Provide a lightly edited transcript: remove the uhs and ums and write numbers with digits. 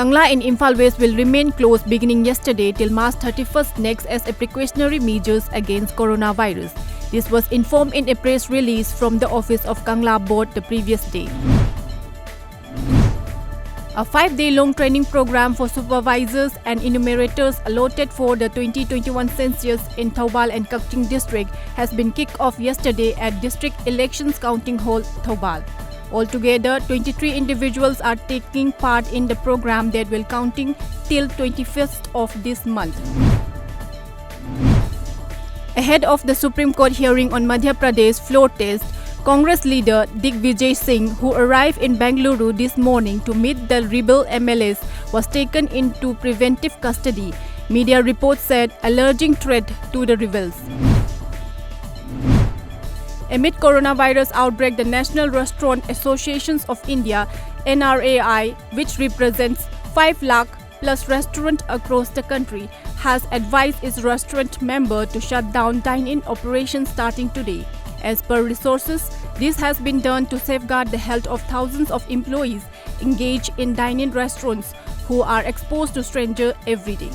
Bangla in Imphal West will remain closed beginning yesterday till March 31st next as a precautionary measures against coronavirus. This was informed in a press release from the office of Kangla Board the previous day. A 5-day-long training program for supervisors and enumerators allotted for the 2021 census in Thoubal and Kakching district has been kicked off yesterday at District Elections Counting Hall, Thoubal. Altogether, 23 individuals are taking part in the program that will counting till 21st of this month. Ahead of the Supreme Court hearing on Madhya Pradesh floor test, Congress leader Digvijay Singh, who arrived in Bengaluru this morning to meet the rebel MLAs, was taken into preventive custody, media reports said, alleging threat to the rebels. Amid coronavirus outbreak, the National Restaurant Associations of India (NRAI), which represents 5 lakh plus restaurants across the country, has advised its restaurant members to shut down dine-in operations starting today. As per resources, this has been done to safeguard the health of thousands of employees engaged in dine-in restaurants who are exposed to strangers every day.